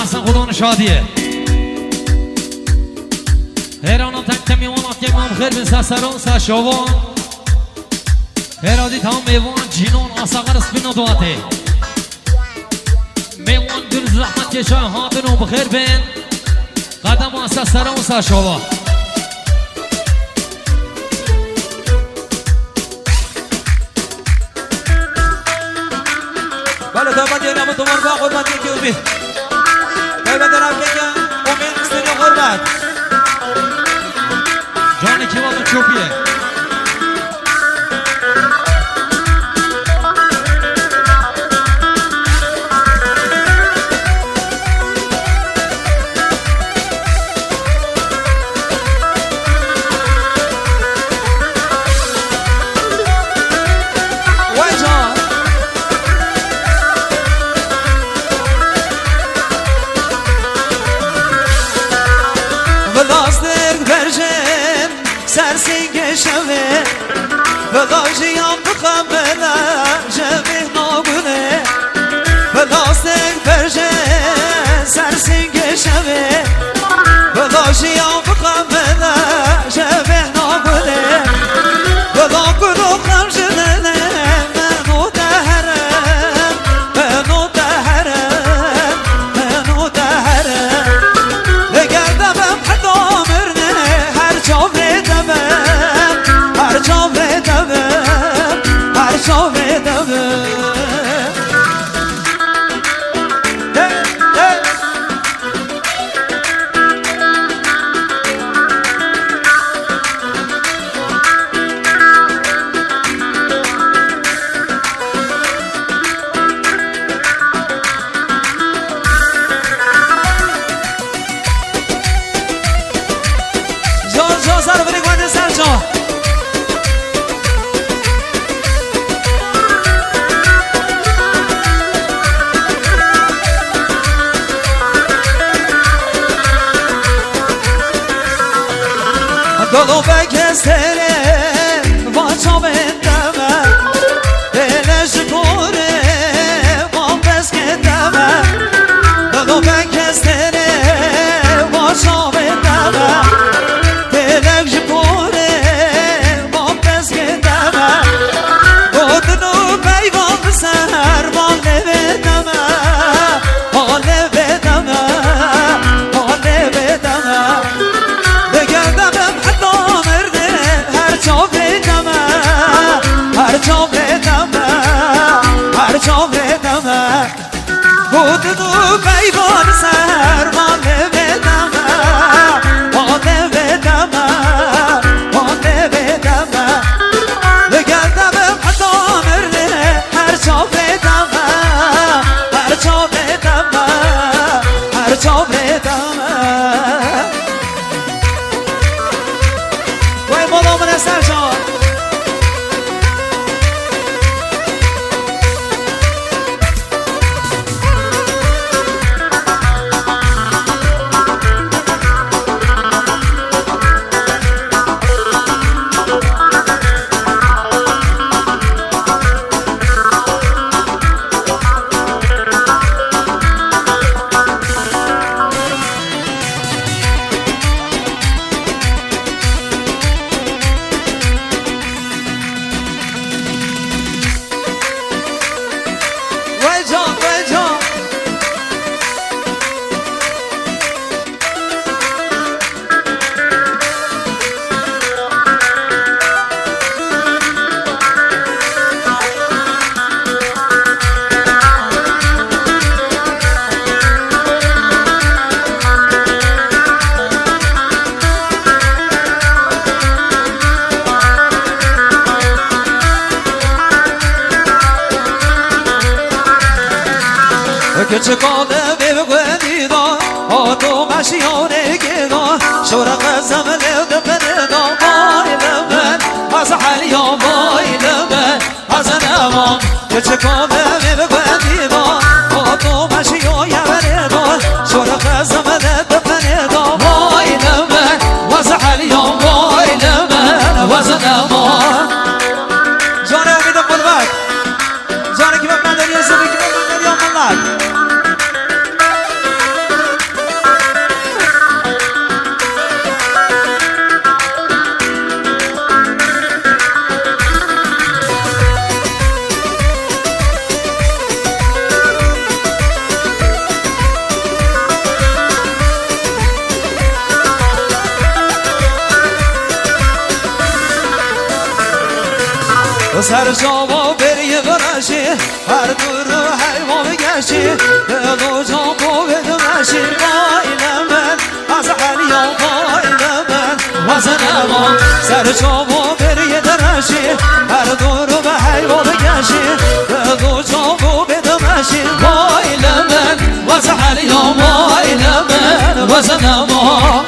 احسن خدا شادیه هرانم تک تمیوانات که امام خیر بن سران سشاوان هرادی تمام میوان جینون آساقر اسپین و دواته میوان دل زحمت که شای هاتن و بخیر بین قدم و سران و سشاوان بله دامت یه نمو دومار با قربت یکی امید باید دارم بگم امید سنی قربت جانی که واقع چوبیه بلاجيام بخمنا جميع نابونه بلاستك برجه سرسنگ شوه بلاجيام بخمنا جميع نابونه بلا قلو خمجنه منو دهرم منو دهرم منو دهرم لگردمم حتی مرنه هر جا بدمم هر جا بدمم هر جا بدمم جا سر بری گوانده سر جا دلو بکستره واچا بندمه دلش کوره ما بس کدمه دلو بکستره واچا بندمه دلش کوره ما بس کدمه گودنو بیوان بسر ماله بدمه ماله بدمه ماله بدمه بگردمم هر جا بدمه بودنو بیوان سر ماله بدمه ماله بدمه ماله بدمه بگردمم حتی مرده هر جا بدمه هر جا بدمه هر جا بدمه وای مولا من سر جان چکاله بگویی دا آتو ماشیونه گدا شورق زمله دبنه دا مایل من از حالیا مایل من از نوام چکاله بگویی دا آتو ماشیونه گدا شورق زمله دبنه دا مایل من از حالیا مایل من از نوام جان امید قربت جان کی من دنیا زندگی من دنیا من سر جاوا بری برشی هر دور حیوان بگشی دلو جاوا بدمشی قایل من از حلیا قایل من وزن ما سر جاوا بری درشی هر دور به حیوان بگشی دلو جاوا بدمشی قایل من وز حلیا قایل من وزن ما